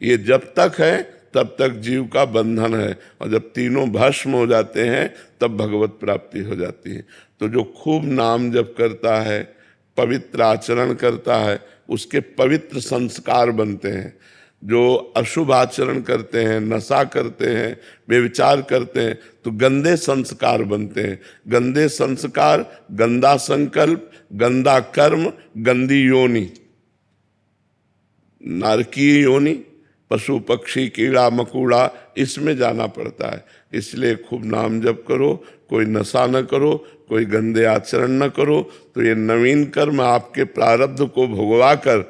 ये जब तक है तब तक जीव का बंधन है, और जब तीनों भस्म हो जाते हैं तब भगवत प्राप्ति हो जाती है। तो जो खूब नाम जप करता है, पवित्र आचरण करता है, उसके पवित्र संस्कार बनते हैं। जो अशुभ आचरण करते हैं, नशा करते हैं, व्यभिचार करते हैं, तो गंदे संस्कार बनते हैं। गंदे संस्कार, गंदा संकल्प, गंदा कर्म, गंदी योनि, नारकीय योनि, पशु पक्षी कीड़ा मकोड़ा, इसमें जाना पड़ता है। इसलिए खूब नाम जप करो, कोई नशा न करो, कोई गंदे आचरण न करो, तो ये नवीन कर्म आपके प्रारब्ध को भोगवा कर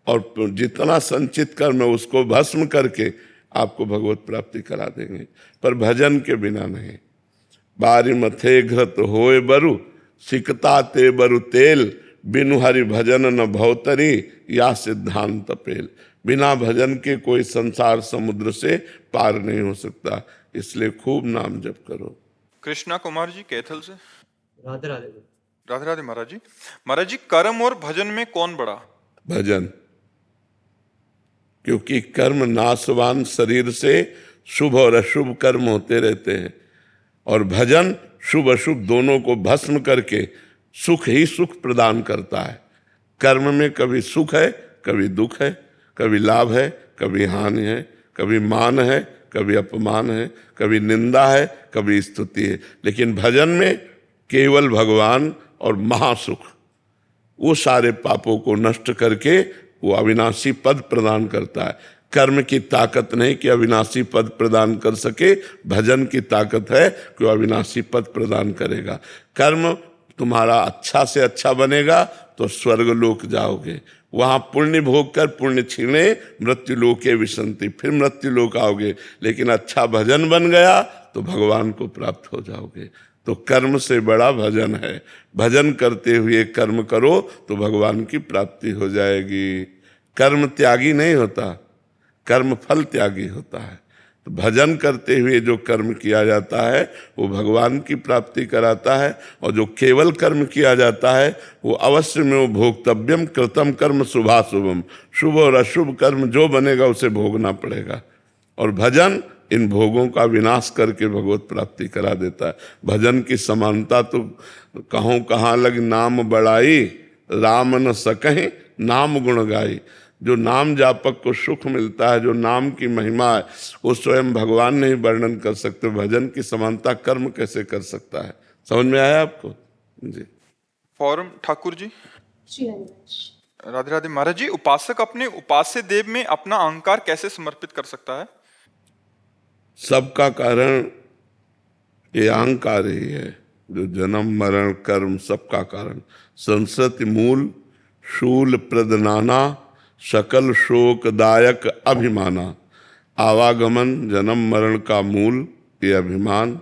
और जितना संचित कर्म है उसको भस्म करके आपको भगवत प्राप्ति करा देंगे, पर भजन के बिना नहीं। बारी मथे घृत होए बरु, सिकता ते बरु तेल, बिनु हरि भजन न भवतरी, या सिद्धांत पेल। बिना भजन के कोई संसार समुद्र से पार नहीं हो सकता, इसलिए खूब नाम जप करो। कृष्णा कुमार जी कैथल से। राधे राधे। राधे राधे महाराज जी। महाराज जी, कर्म और भजन में कौन बड़ा? भजन, क्योंकि कर्म नाशवान शरीर से शुभ और अशुभ कर्म होते रहते हैं, और भजन शुभ अशुभ दोनों को भस्म करके सुख ही सुख प्रदान करता है। कर्म में कभी सुख है, कभी दुख है, कभी लाभ है, कभी हानि है, कभी मान है, कभी अपमान है, कभी निंदा है, कभी स्तुति है। लेकिन भजन में केवल भगवान और महासुख, वो सारे पापों को नष्ट करके वो अविनाशी पद प्रदान करता है। कर्म की ताकत नहीं कि अविनाशी पद प्रदान कर सके, भजन की ताकत है कि वो अविनाशी पद प्रदान करेगा। कर्म तुम्हारा अच्छा से अच्छा बनेगा तो स्वर्ग लोक जाओगे, वहां पुण्य भोग कर पुण्य छीने मृत्यु लोके विसंति, फिर मृत्यु लोक आओगे। लेकिन अच्छा भजन बन गया तो भगवान को प्राप्त हो जाओगे। तो कर्म से बड़ा भजन है। भजन करते हुए कर्म करो तो भगवान की प्राप्ति हो जाएगी। कर्म त्यागी नहीं होता, कर्म फल त्यागी होता है। तो भजन करते हुए जो कर्म किया जाता है वो भगवान की प्राप्ति कराता है, और जो केवल कर्म किया जाता है वो अवश्य में वो भोक्तव्यम कृतम कर्म शुभाशुभम, शुभ और अशुभ कर्म जो बनेगा उसे भोगना पड़ेगा। और भजन इन भोगों का विनाश करके भगवत प्राप्ति करा देता है। भजन की समानता तो कहूँ कहाँ लग नाम बढ़ाई, राम न सकहीं नाम गुण गाई। जो नाम जापक को सुख मिलता है, जो नाम की महिमा है, वो स्वयं भगवान नहीं वर्णन कर सकते। भजन की समानता कर्म कैसे कर सकता है? समझ में आया आपको जी? फॉरम ठाकुर जी। श्री हरिवंश। राधे राधे महाराज जी, उपासक अपने उपास्य देव में अपना अहंकार कैसे समर्पित कर सकता है? सबका कारण ये अहंकार ही है, जो जन्म मरण कर्म सबका कारण। संसति मूल शूल प्रदनाना, सकल शोकदायक अभिमाना। आवागमन जन्म मरण का मूल ये अभिमान,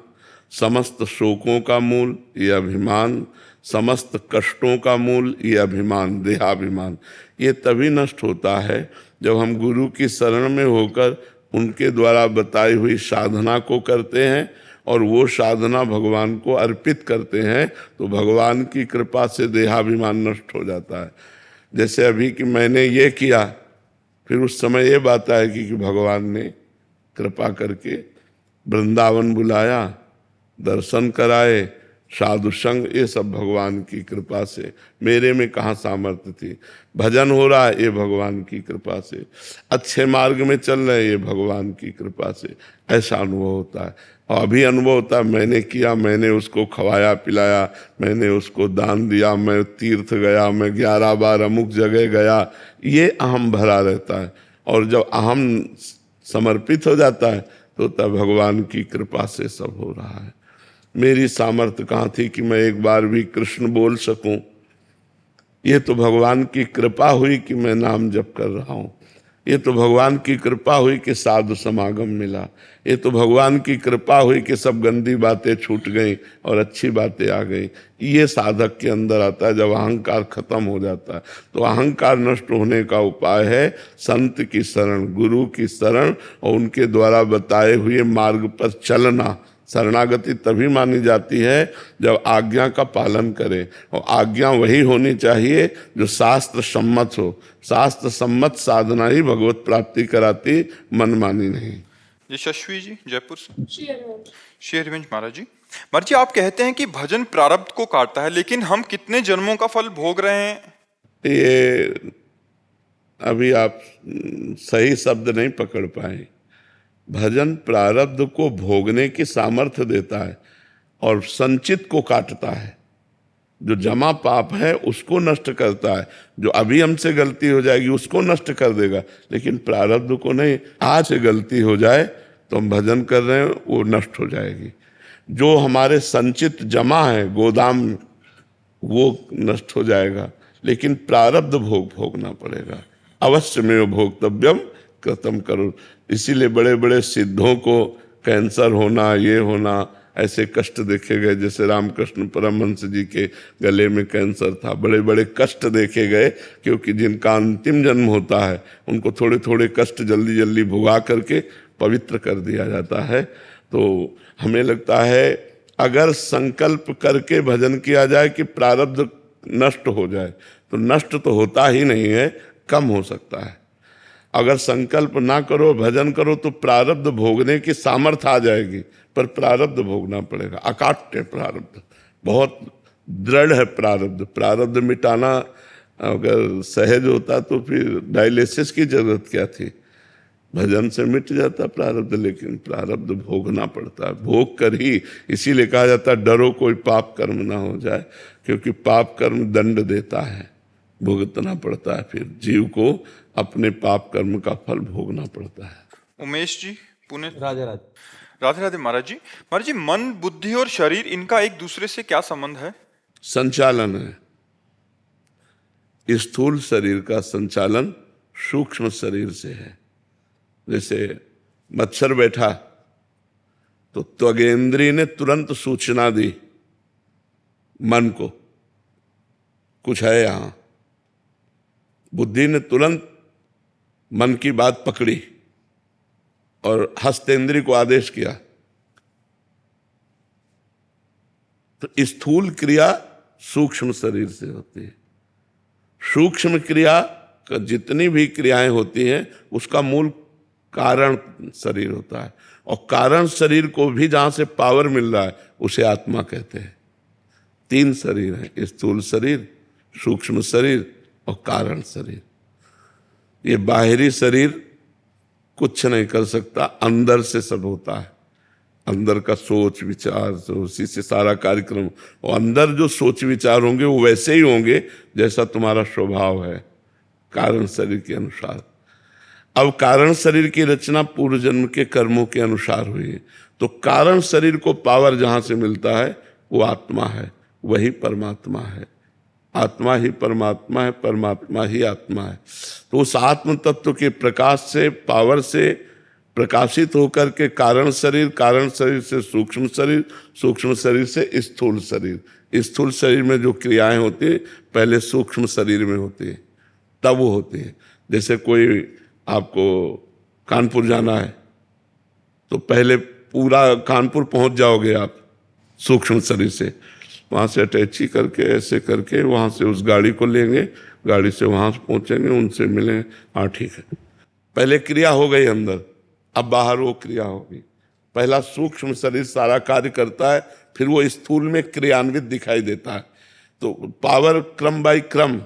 समस्त शोकों का मूल ये अभिमान, समस्त कष्टों का मूल ये अभिमान, देहाभिमान। ये तभी नष्ट होता है जब हम गुरु की शरण में होकर उनके द्वारा बताई हुई साधना को करते हैं और वो साधना भगवान को अर्पित करते हैं, तो भगवान की कृपा से देहाभिमान नष्ट हो जाता है। जैसे अभी कि मैंने ये किया, फिर उस समय ये बात आएगी कि भगवान ने कृपा करके वृंदावन बुलाया, दर्शन कराए, साधु संग, ये सब भगवान की कृपा से। मेरे में कहाँ सामर्थ्य थी? भजन हो रहा है ये भगवान की कृपा से, अच्छे मार्ग में चल रहे ये भगवान की कृपा से। ऐसा अनुभव होता है। और अभी अनुभव होता है मैंने किया, मैंने उसको खवाया पिलाया, मैंने उसको दान दिया, मैं तीर्थ गया, मैं 11 बार अमुक जगह गया, ये अहम भरा रहता है। और जब अहम समर्पित हो जाता है तो तब भगवान की कृपा से सब हो रहा है। मेरी सामर्थ्य कहाँ थी कि मैं एक बार भी कृष्ण बोल सकूं? ये तो भगवान की कृपा हुई कि मैं नाम जप कर रहा हूँ। ये तो भगवान की कृपा हुई कि साधु समागम मिला। ये तो भगवान की कृपा हुई कि सब गंदी बातें छूट गई और अच्छी बातें आ गई। ये साधक के अंदर आता है जब अहंकार खत्म हो जाता है। तो अहंकार नष्ट होने का उपाय है संत की शरण, गुरु की शरण और उनके द्वारा बताए हुए मार्ग पर चलना। शरणागति तभी मानी जाती है जब आज्ञा का पालन करें, और आज्ञा वही होनी चाहिए जो शास्त्र सम्मत हो। शास्त्र सम्मत साधना ही भगवत प्राप्ति कराती, मनमानी नहीं। यशस्वी जी जयपुर से। श्री हरिवंश महाराज जी आप कहते हैं कि भजन प्रारब्ध को काटता है, लेकिन हम कितने जन्मों का फल भोग रहे हैं? ये अभी आप सही शब्द नहीं पकड़ पाए। भजन प्रारब्ध को भोगने की सामर्थ्य देता है और संचित को काटता है। जो जमा पाप है उसको नष्ट करता है, जो अभी हमसे गलती हो जाएगी उसको नष्ट कर देगा, लेकिन प्रारब्ध को नहीं। आज से गलती हो जाए तो हम भजन कर रहे हैं, वो नष्ट हो जाएगी। जो हमारे संचित जमा है गोदाम में, वो नष्ट हो जाएगा, लेकिन प्रारब्ध भोगना पड़ेगा। अवश्य में भोक्तव्यम कृतम करो। इसीलिए बड़े बड़े सिद्धों को कैंसर होना, ये होना, ऐसे कष्ट देखे गए। जैसे रामकृष्ण परमहंस जी के गले में कैंसर था, बड़े बड़े कष्ट देखे गए, क्योंकि जिनका अंतिम जन्म होता है उनको थोड़े थोड़े कष्ट जल्दी जल्दी भुगा करके पवित्र कर दिया जाता है। तो हमें लगता है अगर संकल्प करके भजन किया जाए कि प्रारब्ध नष्ट हो जाए, तो नष्ट तो होता ही नहीं है, कम हो सकता है। अगर संकल्प ना करो, भजन करो, तो प्रारब्ध भोगने की सामर्थ्य आ जाएगी, पर प्रारब्ध भोगना पड़ेगा। अकाट्य प्रारब्ध, बहुत दृढ़ है प्रारब्ध। प्रारब्ध मिटाना अगर सहज होता तो फिर डायलिसिस की जरूरत क्या थी। भजन से मिट जाता प्रारब्ध, लेकिन प्रारब्ध भोगना पड़ता है, भोग कर ही। इसीलिए कहा जाता है डरो कोई पाप कर्म ना हो जाए, क्योंकि पाप कर्म दंड देता है, भुगतना पड़ता है, फिर जीव को अपने पाप कर्म का फल भोगना पड़ता है। उमेश जी पुणे। राधे राधे। राधे राधे महाराज जी मन, बुद्धि और शरीर, इनका एक दूसरे से क्या संबंध है? संचालन है। स्थूल शरीर का संचालन सूक्ष्म शरीर से है। जैसे मच्छर बैठा तो त्वगेंद्री ने तुरंत सूचना दी मन को, कुछ है यहां। बुद्धि ने तुरंत मन की बात पकड़ी और हस्तेंद्री को आदेश किया। तो स्थूल क्रिया सूक्ष्म शरीर से होती है। सूक्ष्म क्रिया का जितनी भी क्रियाएं होती हैं उसका मूल कारण शरीर होता है, और कारण शरीर को भी जहां से पावर मिल रहा है उसे आत्मा कहते हैं। 3 शरीर हैं, स्थूल शरीर, सूक्ष्म शरीर और कारण शरीर। ये बाहरी शरीर कुछ नहीं कर सकता, अंदर से सब होता है। अंदर का सोच विचार, तो उसी से सारा कार्यक्रम। और अंदर जो सोच विचार होंगे वो वैसे ही होंगे जैसा तुम्हारा स्वभाव है, कारण शरीर के अनुसार। अब कारण शरीर की रचना पूर्व जन्म के कर्मों के अनुसार हुई है। तो कारण शरीर को पावर जहां से मिलता है वो आत्मा है, वही परमात्मा है। आत्मा ही परमात्मा है, परमात्मा ही आत्मा है। तो उस आत्म तत्व के प्रकाश से, पावर से प्रकाशित होकर के कारण शरीर से सूक्ष्म शरीर, सूक्ष्म शरीर से स्थूल शरीर। स्थूल शरीर में जो क्रियाएं होती हैं पहले सूक्ष्म शरीर में होती है, तब वो होती है। जैसे कोई आपको कानपुर जाना है तो पहले पूरा कानपुर पहुंच जाओगे आप सूक्ष्म शरीर से, वहाँ से अटैची करके ऐसे करके वहाँ से उस गाड़ी को लेंगे, गाड़ी से वहाँ से पहुँचेंगे, उनसे मिलेंगे, हाँ ठीक है। पहले क्रिया हो गई अंदर, अब बाहर वो क्रिया होगी। पहला सूक्ष्म शरीर सारा कार्य करता है, फिर वो स्थूल में क्रियान्वित दिखाई देता है। तो पावर क्रम बाय क्रम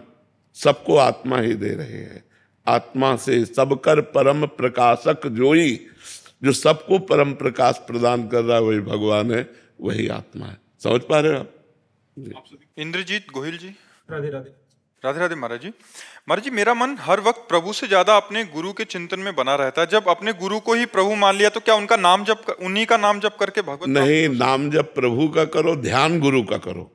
सबको आत्मा ही दे रहे हैं। आत्मा से सब कर परम प्रकाशक जोई, जो सबको परम प्रकाश प्रदान कर रहा है वही भगवान है, वही आत्मा है। समझ पा रहे हो आप? इंद्रजीत गोहिल जी। राधे राधे। राधे राधे महाराज जी मेरा मन हर वक्त प्रभु से ज्यादा अपने गुरु के चिंतन में बना रहता है। जब अपने गुरु को ही प्रभु मान लिया तो क्या उनका नाम जप, उन्हीं का नाम जप करके भगवत नहीं, नाम जप प्रभु का करो, ध्यान गुरु का करो।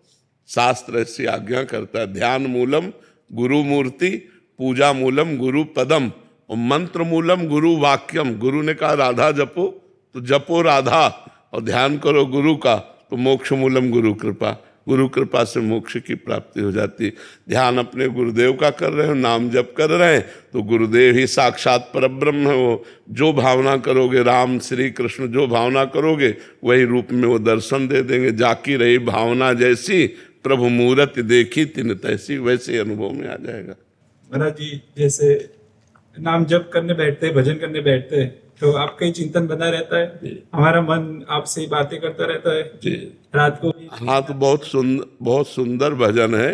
शास्त्र ऐसी आज्ञा करता है, ध्यान मूलम गुरु मूर्ति, पूजा मूलम गुरु पदम, और मंत्र मूलम गुरु वाक्यम। गुरु ने कहा राधा जपो तो जपो राधा, और ध्यान करो गुरु का तो मोक्ष मूलम गुरु कृपा। गुरु कृपा से मोक्ष की प्राप्ति हो जाती है। ध्यान अपने गुरुदेव का कर रहे हो, नाम जप कर रहे हैं, तो गुरुदेव ही साक्षात परब्रह्म है। वो जो भावना करोगे, राम श्री कृष्ण जो भावना करोगे वही रूप में वो दर्शन दे देंगे। जाकी रही भावना जैसी, प्रभु मूरत देखी तिन तैसी, वैसे अनुभव में आ जाएगा। महाराज जी, जैसे नाम जप करने बैठते, भजन करने बैठते, तो आपका ही चिंतन बना रहता है, हमारा मन आपसे ही बातें करता रहता है जी रात को भी। हाँ, तो बहुत सुंदर भजन है।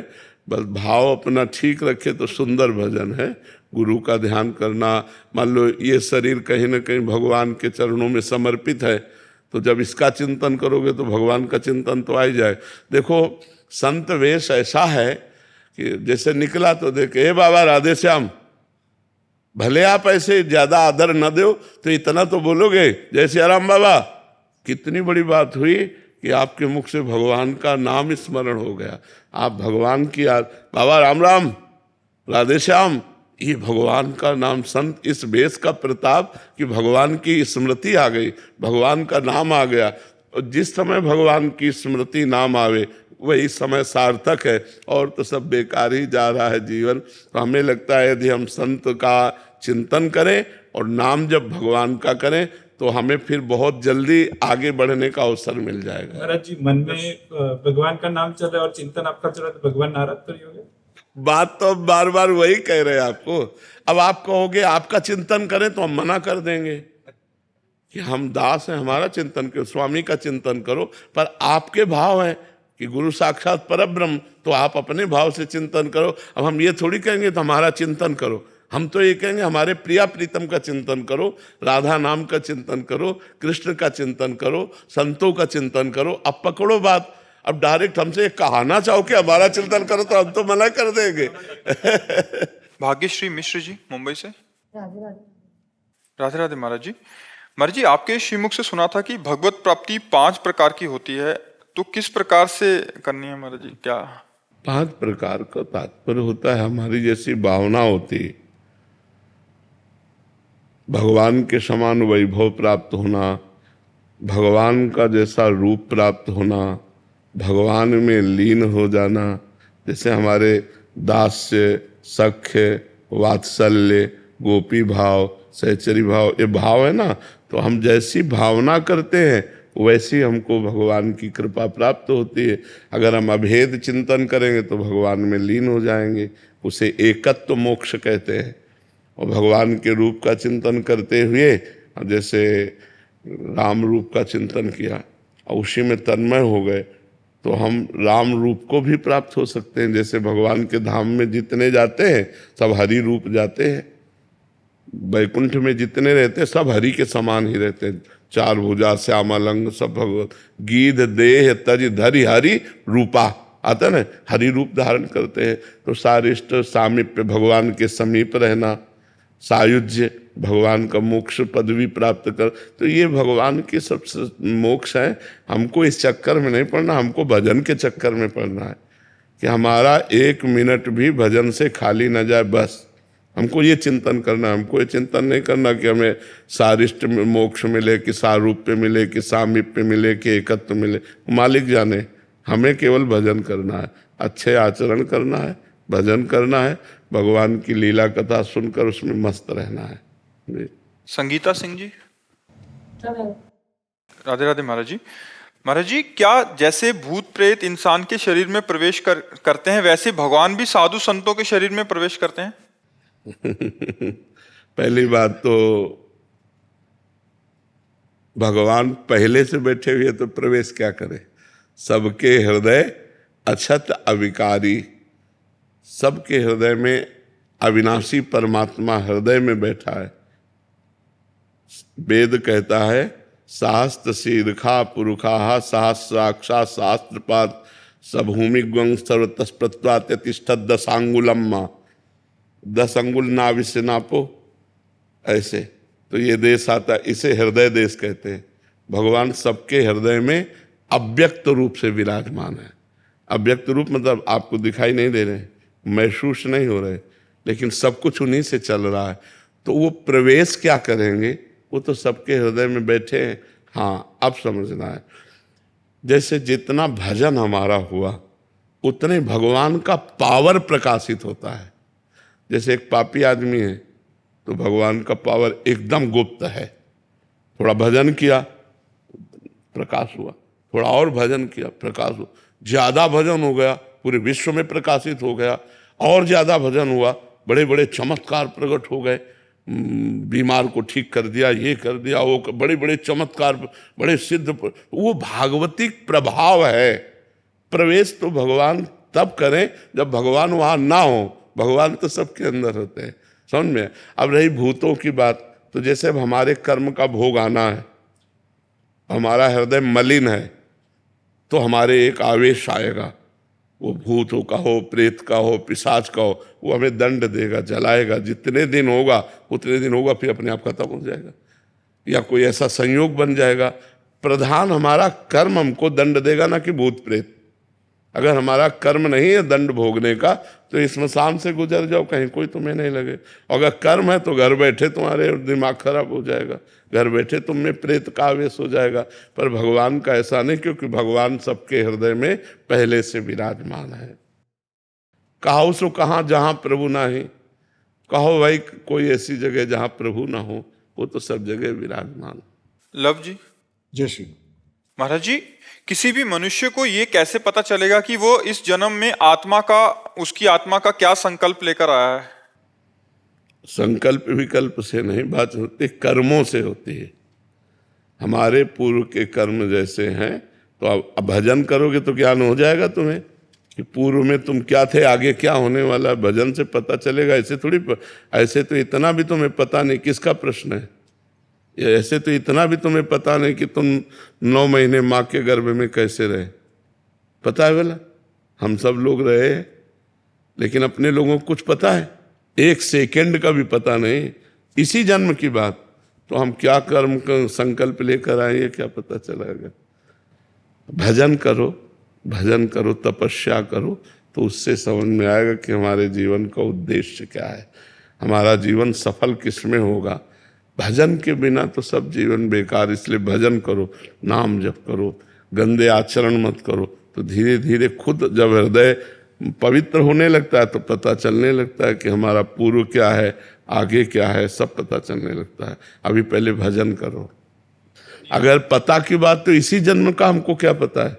बस भाव अपना ठीक रखे तो सुंदर भजन है। गुरु का ध्यान करना, मान लो ये शरीर कहीं ना कहीं भगवान के चरणों में समर्पित है, तो जब इसका चिंतन करोगे तो भगवान का चिंतन तो आ ही जाए। देखो संत वेश ऐसा है कि जैसे निकला तो देखे, हे बाबा राधे श्याम, भले आप ऐसे ज्यादा आदर न दो तो इतना तो बोलोगे जय श्री राम बाबा। कितनी बड़ी बात हुई कि आपके मुख से भगवान का नाम स्मरण हो गया। आप भगवान की बाबा राम राम, राधे श्याम, ये भगवान का नाम। संत इस वेश का प्रताप कि भगवान की स्मृति आ गई, भगवान का नाम आ गया। और जिस समय भगवान की स्मृति नाम आवे वही समय सार्थक है, और तो सब बेकार ही जा रहा है जीवन। तो हमें लगता है यदि हम संत का चिंतन करें और नाम जब भगवान का करें तो हमें फिर बहुत जल्दी आगे बढ़ने का अवसर मिल जाएगा। महाराज जी, मन में भगवान का नाम चल रहा है और चिंतन आपका चल रहा है, तो भगवान नाराज तो नहीं होंगे? बात तो बार बार वही कह रहे हैं आपको। अब आप कहोगे आपका चिंतन करें तो हम मना कर देंगे कि हम दास हैं, हमारा चिंतन करो, स्वामी का चिंतन करो। पर आपके भाव है कि गुरु साक्षात परब्रह्म, तो आप अपने भाव से चिंतन करो। अब हम ये थोड़ी कहेंगे तो हमारा चिंतन करो, हम तो ये कहेंगे हमारे प्रिया प्रीतम का चिंतन करो, राधा नाम का चिंतन करो, कृष्ण का चिंतन करो, संतों का चिंतन करो। अब पकड़ो बात। अब डायरेक्ट हमसे कहना चाहो कि हमारा चिंतन करो तो हम तो मना कर देंगे। भाग्यश्री मिश्र जी मुंबई से। राधे राधे। राधे राधे महाराज जी। महाराज जी, आपके श्रीमुख से सुना था कि भगवत प्राप्ति 5 प्रकार की होती है, तो किस प्रकार से करनी है महाराज जी? क्या 5 प्रकार का तात्पर्य होता है हमारी जैसी भावना होती, भगवान के समान वैभव प्राप्त होना, भगवान का जैसा रूप प्राप्त होना, भगवान में लीन हो जाना। जैसे हमारे दास्य, सख्य, वात्सल्य, गोपी भाव, सहचरी भाव, ये भाव है ना, तो हम जैसी भावना करते हैं वैसी हमको भगवान की कृपा प्राप्त होती है। अगर हम अभेद चिंतन करेंगे तो भगवान में लीन हो जाएंगे, उसे एकत्व मोक्ष कहते हैं। और भगवान के रूप का चिंतन करते हुए जैसे राम रूप का चिंतन किया और उसी में तन्मय हो गए तो हम राम रूप को भी प्राप्त हो सकते हैं। जैसे भगवान के धाम में जितने जाते हैं सब हरि रूप जाते हैं, वैकुंठ में जितने रहते हैं सब हरि के समान ही रहते हैं। 4 भुजा श्यामलंग सब भगवत, गीध देह तज धरि हरि रूपा आता है ना, हरि रूप धारण करते हैं। तो सारिष्ट सामीप्य, भगवान के समीप रहना, सायुज्य, भगवान का मोक्ष पदवी प्राप्त कर, तो ये भगवान की सबसे मोक्ष है। हमको इस चक्कर में नहीं पड़ना, हमको भजन के चक्कर में पड़ना है कि हमारा 1 मिनट भी भजन से खाली न जाए। बस हमको ये चिंतन करना, हमको ये चिंतन नहीं करना कि हमें सारिष्ट में मोक्ष मिले, कि सारूप्य मिले, कि सामीप्य मिले, कि एकत्व मिले। मालिक जाने, हमें केवल भजन करना है, अच्छे आचरण करना है, भजन करना है, भगवान की लीला कथा सुनकर उसमें मस्त रहना है। संगीता सिंह जी। राधे राधे राधे महाराज जी। महाराज जी, क्या जैसे भूत प्रेत इंसान के शरीर में प्रवेश करते हैं वैसे भगवान भी साधु संतों के शरीर में प्रवेश करते हैं? पहली बात तो भगवान पहले से बैठे हुए तो प्रवेश क्या करे। सबके हृदय अछत अविकारी, सबके हृदय में अविनाशी परमात्मा हृदय में बैठा है। वेद कहता है सहस्त्र शीर्षा पुरुषा सहस्राक्षा शास्त्रपात सभूमि ग्वंग सर्वतस्प्रत्वातिष्ठत 10 अंगुलम माँ, 10 अंगुल नाभि से नापो ऐसे। तो ये देश आता है, इसे हृदय देश कहते हैं। भगवान सबके हृदय में अव्यक्त रूप से विराजमान है। अव्यक्त रूप मतलब आपको दिखाई नहीं दे रहे, महसूस नहीं हो रहे, लेकिन सब कुछ उन्हीं से चल रहा है। तो वो प्रवेश क्या करेंगे, वो तो सबके हृदय में बैठे हैं। हाँ, अब समझना है, जैसे जितना भजन हमारा हुआ उतने भगवान का पावर प्रकाशित होता है। जैसे एक पापी आदमी है तो भगवान का पावर एकदम गुप्त है। थोड़ा भजन किया प्रकाश हुआ, थोड़ा और भजन किया प्रकाश हुआ, ज्यादा भजन हो गया पूरे विश्व में प्रकाशित हो गया, और ज्यादा भजन हुआ बड़े बड़े चमत्कार प्रकट हो गए, बीमार को ठीक कर दिया, ये कर दिया, वो बड़े बड़े चमत्कार, बड़े सिद्ध। वो भागवतिक प्रभाव है। प्रवेश तो भगवान तब करें जब भगवान वहां ना हो। भगवान तो सबके अंदर होते हैं, समझ में। अब रही भूतों की बात, तो जैसे अब हमारे कर्म का भोग आना है, हमारा हृदय मलिन है, तो हमारे एक आवेश आएगा, वो भूतों का हो, प्रेत का हो, पिशाच का हो, वो हमें दंड देगा, जलाएगा। जितने दिन होगा उतने दिन होगा, फिर अपने आप खत्म हो जाएगा। या कोई ऐसा संयोग बन जाएगा, प्रधान हमारा कर्म हमको दंड देगा, ना कि भूत प्रेत। अगर हमारा कर्म नहीं है दंड भोगने का, तो इस स्मशान से गुजर जाओ, कहीं कोई तुम्हें नहीं लगे। अगर कर्म है तो घर बैठे तुम्हारे दिमाग खराब हो जाएगा, घर बैठे तुम में प्रेत का आवेश हो जाएगा। पर भगवान का ऐसा नहीं, क्योंकि भगवान सबके हृदय में पहले से विराजमान है। कहो सो कहाँ जहाँ प्रभु ना ही, कहो भाई कोई ऐसी जगह जहाँ प्रभु ना हो, वो तो सब जगह विराजमान। लव जी। जय श्री महाराज जी, किसी भी मनुष्य को ये कैसे पता चलेगा कि वो इस जन्म में आत्मा का, उसकी आत्मा का क्या संकल्प लेकर आया है? संकल्प विकल्प से नहीं बात होती, कर्मों से होती है। हमारे पूर्व के कर्म जैसे हैं, तो अब भजन करोगे तो ज्ञान हो जाएगा तुम्हें कि पूर्व में तुम क्या थे, आगे क्या होने वाला है। भजन से पता चलेगा, ऐसे थोड़ी। ऐसे तो इतना भी तुम्हें पता नहीं, किसका प्रश्न है। ऐसे तो इतना भी तुम्हें पता नहीं कि तुम 9 महीने माँ के गर्भ में कैसे रहे, पता है बोला? हम सब लोग रहे हैं, लेकिन अपने लोगों को कुछ पता है? 1 सेकंड का भी पता नहीं। इसी जन्म की बात, तो हम क्या कर्म का संकल्प लेकर आए, ये क्या पता चलेगा। भजन करो, भजन करो, तपस्या करो, तो उससे समझ में आएगा कि हमारे जीवन का उद्देश्य क्या है, हमारा जीवन सफल किस में होगा। भजन के बिना तो सब जीवन बेकार। इसलिए भजन करो, नाम जप करो, गंदे आचरण मत करो, तो धीरे धीरे खुद जब हृदय पवित्र होने लगता है तो पता चलने लगता है कि हमारा पूर्व क्या है, आगे क्या है, सब पता चलने लगता है। अभी पहले भजन करो। अगर पता की बात, तो इसी जन्म का हमको क्या पता है।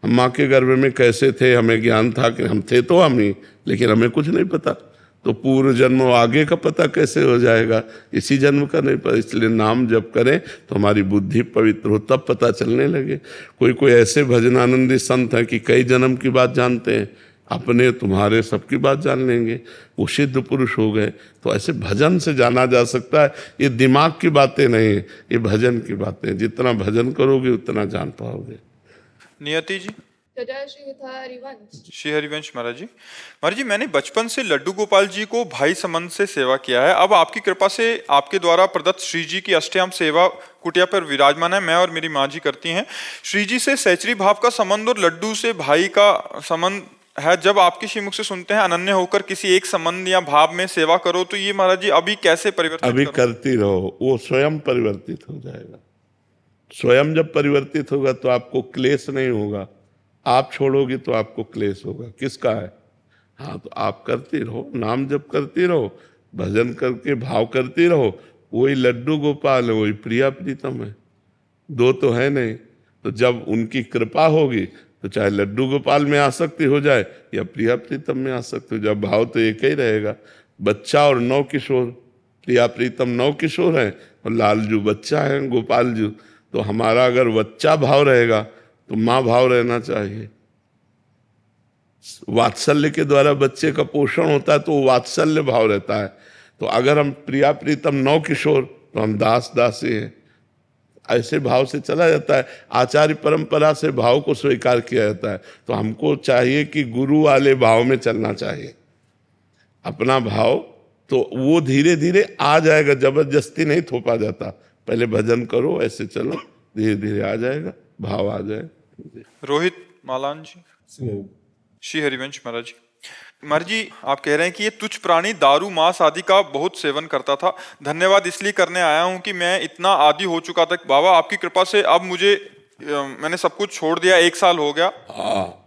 हम माँ के गर्भ में कैसे थे, हमें ज्ञान था कि हम थे तो हम ही, लेकिन हमें कुछ नहीं पता। तो पूर्व जन्म आगे का पता कैसे हो जाएगा, इसी जन्म का नहीं पता। इसलिए नाम जप करें तो हमारी बुद्धि पवित्र हो, तब पता चलने लगे। कोई कोई ऐसे भजनानंदी संत हैं कि कई जन्म की बात जानते हैं, अपने तुम्हारे सबकी बात जान लेंगे, वो सिद्ध पुरुष हो गए। तो ऐसे भजन से जाना जा सकता है। ये दिमाग की बातें नहीं, ये भजन की बातें। जितना भजन करोगे उतना जान पाओगे। नियति जी। जय श्री हरिवंश। श्री हरिवंश महाराज जी। महाराज जी, मैंने बचपन से लड्डू गोपाल जी को भाई संबंध से सेवा किया है। अब आपकी कृपा से आपके द्वारा प्रदत्त श्री जी की अष्टयाम सेवा कुटिया पर विराजमान है। मैं और मेरी माँ जी करती हैं। श्री जी से सहचरी भाव का संबंध और लड्डू से भाई का संबंध है। जब आपके श्रीमुख से सुनते हैं अनन्य होकर किसी एक संबंध या भाव में सेवा करो, तो ये महाराज जी अभी कैसे परिवर्तित अभी करो? करती रहो, वो स्वयं परिवर्तित हो जाएगा। स्वयं जब परिवर्तित होगा तो आपको क्लेश नहीं होगा। आप छोड़ोगे तो आपको क्लेश होगा। किसका है? हाँ, तो आप करती रहो, नाम जप करती रहो, भजन करके भाव करती रहो। वही लड्डू गोपाल है, वही प्रिया प्रीतम है, दो तो है नहीं। तो जब उनकी कृपा होगी तो चाहे लड्डू गोपाल में आसक्ति हो जाए या प्रिया प्रीतम में आसक्ति हो जाए, भाव तो एक ही रहेगा। बच्चा और नौ किशोर, प्रिया प्रीतम नौ किशोर हैं और लालजू बच्चा है, गोपाल जू। तो हमारा अगर बच्चा भाव रहेगा तो माँ भाव रहना चाहिए। वात्सल्य के द्वारा बच्चे का पोषण होता है, तो वात्सल्य भाव रहता है। तो अगर हम प्रिया प्रीतम नौ किशोर, तो हम दास दासी हैं, ऐसे भाव से चला जाता है। आचार्य परंपरा से भाव को स्वीकार किया जाता है। तो हमको चाहिए कि गुरु वाले भाव में चलना चाहिए। अपना भाव तो वो धीरे धीरे आ जाएगा, जबरदस्ती नहीं थोपा जाता। पहले भजन करो, ऐसे चलो, धीरे धीरे आ जाएगा, भाव आ जाए। रोहित मालान जी। श्री हरिवंश महाराज जी। महाराज जी, आप कह रहे हैं कि ये तुच्छ प्राणी दारू मांस आदि का बहुत सेवन करता था। धन्यवाद इसलिए करने आया हूं कि मैं इतना आदी हो चुका था। बाबा आपकी कृपा से अब मुझे मैंने सब कुछ छोड़ दिया, 1 साल हो गया। हाँ,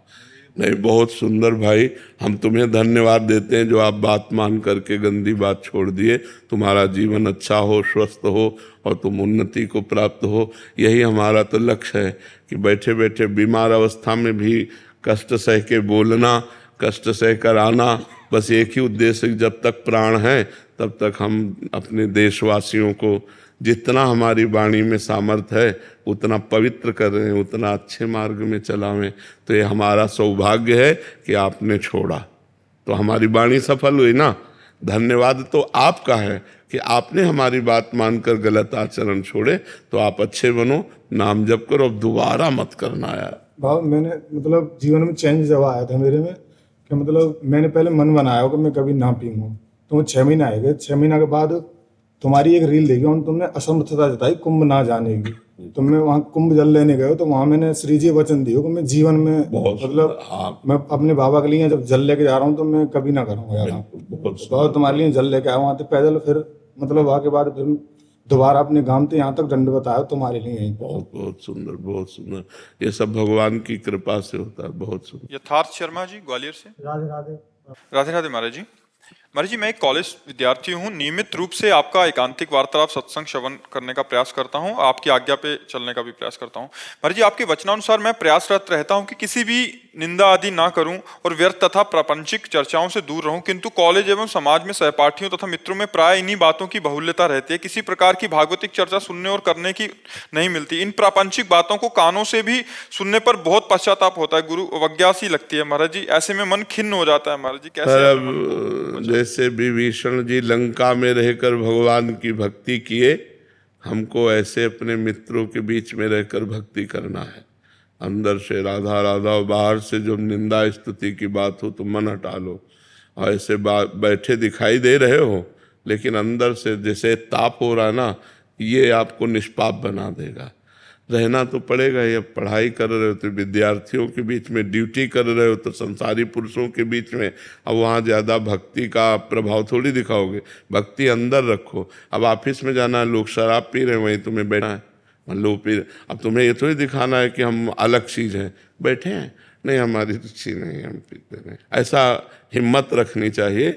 नहीं, बहुत सुंदर भाई। हम तुम्हें धन्यवाद देते हैं जो आप बात मान करके गंदी बात छोड़ दिए। तुम्हारा जीवन अच्छा हो, स्वस्थ हो और तुम उन्नति को प्राप्त हो, यही हमारा तो लक्ष्य है कि बैठे बैठे बीमार अवस्था में भी कष्ट सह के बोलना, कष्ट सह कर आना, बस एक ही उद्देश्य, जब तक प्राण है तब तक हम अपने देशवासियों को जितना हमारी वाणी में सामर्थ्य है उतना पवित्र कर रहे हैं, उतना अच्छे मार्ग में चलावें। तो ये हमारा सौभाग्य है कि आपने छोड़ा, तो हमारी वाणी सफल हुई ना। धन्यवाद तो आपका है कि आपने हमारी बात मानकर गलत आचरण छोड़े। तो आप अच्छे बनो, नाम जप करो, अब दोबारा मत करना यार। भाव मैंने मतलब जीवन में चेंज जब आया था मेरे में कि मतलब मैंने पहले मन बनाया हो कि मैं कभी ना पीऊँ, तो वो 6 महीने आए गए। 6 महीने के बाद तुम्हारी एक रील देखी और तुमने असमर्थता जताई कुंभ ना जाने की। तो मैं वहाँ कुंभ जल लेने गए, तो वहाँ मैंने श्री जी वचन दिए कि मैं जीवन में मतलब मैं अपने बाबा के लिए जब जल लेके जा रहा हूँ तो मैं कभी ना करूँगा यार। तो तुम्हारे लिए जल लेके आया वहाँ से पैदल, फिर मतलब वहाँ के बाद फिर दोबारा अपने गांव से यहाँ तक दंडवत आया तुम्हारे लिए यहीं। बहुत बहुत सुंदर, बहुत सुंदर। ये सब भगवान की कृपा से होता है। बहुत सुंदर। यथार्थ शर्मा जी, ग्वालियर से। राधे राधे। राधे राधे महाराज जी। महाराज जी, मैं एक कॉलेज विद्यार्थी हूँ। नियमित रूप से आपका एकांतिक वार्तालाप सत्संग श्रवण करने का प्रयास करता हूँ, आपकी आज्ञा पे चलने का भी प्रयास करता हूँ। महाराज जी, आपके वचनानुसार मैं प्रयासरत रहता हूँ कि किसी भी निंदा आदि ना करूं और व्यर्थ तथा प्रापंचिक चर्चाओं से दूर रहूं, किंतु कॉलेज एवं समाज में सहपाठियों तथा मित्रों में प्राय इन्हीं बातों की बहुल्यता रहती है। किसी प्रकार की भागवतिक चर्चा सुनने और करने की नहीं मिलती। इन प्रापंचिक बातों को कानों से भी सुनने पर बहुत पश्चाताप होता है, गुरु अवज्ञा सी लगती है। महाराज जी, ऐसे में मन खिन्न हो जाता है। महाराज जी, कैसे? जैसे विभीषण जी लंका में रहकर भगवान की भक्ति किए, हमको ऐसे अपने मित्रों के बीच में रहकर भक्ति करना है। अंदर से राधा राधा, बाहर से जो निंदा स्तुति की बात हो तो मन हटा लो। और ऐसे बैठे दिखाई दे रहे हो लेकिन अंदर से जैसे ताप हो रहा ना, ये आपको निष्पाप बना देगा। रहना तो पड़ेगा ही। अब पढ़ाई कर रहे हो तो विद्यार्थियों के बीच में, ड्यूटी कर रहे हो तो संसारी पुरुषों के बीच में, अब वहाँ ज़्यादा भक्ति का प्रभाव थोड़ी दिखाओगे। भक्ति अंदर रखो। अब ऑफिस में जाना है, लोग शराब पी रहे हैं, वहीं तुम्हें बैठना है, लोग पी रहे। अब तुम्हें ये थोड़ी दिखाना है कि हम अलग चीज़ हैं, बैठे हैं, नहीं हमारी रुचि नहीं, हम पीते नहीं। ऐसा हिम्मत रखनी चाहिए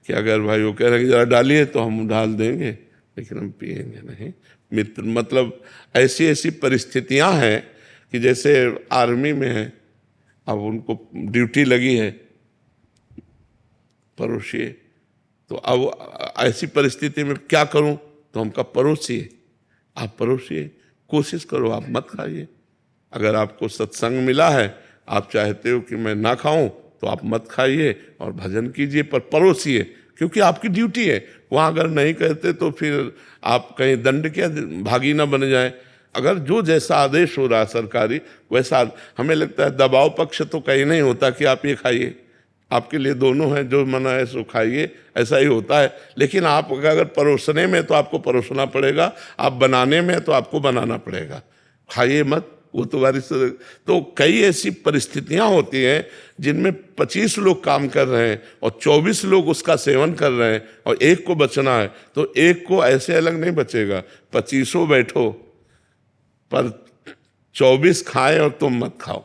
कि अगर भाई वो कह रहे हैं कि जरा डालिए तो हम डाल देंगे, लेकिन हम पिएंगे नहीं। मित्र मतलब ऐसी ऐसी परिस्थितियां हैं कि जैसे आर्मी में है, अब उनको ड्यूटी लगी है, परोसिए, तो अब ऐसी परिस्थिति में क्या करूं, तो हम कहा परोसिए, आप परोसिए, कोशिश करो, आप मत खाइए। अगर आपको सत्संग मिला है, आप चाहते हो कि मैं ना खाऊं, तो आप मत खाइए और भजन कीजिए, पर परोसिए, क्योंकि आपकी ड्यूटी है। वहाँ अगर नहीं कहते तो फिर आप कहीं दंड के भागी ना बन जाए। अगर जो जैसा आदेश हो रहा है सरकारी, वैसा हमें लगता है दबाव पक्ष तो कहीं नहीं होता कि आप ये खाइए, आपके लिए दोनों हैं, जो मना है सो खाइए, ऐसा ही होता है। लेकिन आप अगर परोसने में तो आपको परोसना पड़ेगा, आप बनाने में तो आपको बनाना पड़ेगा। खाइए मत, वो तुम्हारी। तो कई ऐसी परिस्थितियां होती हैं जिनमें 25 लोग काम कर रहे हैं और 24 लोग उसका सेवन कर रहे हैं और एक को बचना है, तो एक को ऐसे अलग नहीं बचेगा। 25 बैठो पर 24 खाएं और तुम मत खाओ,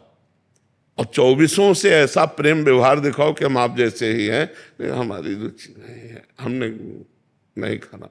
और 24 से ऐसा प्रेम व्यवहार दिखाओ कि हम आप जैसे ही हैं, हमारी रुचि नहीं है, हमने नहीं खाना।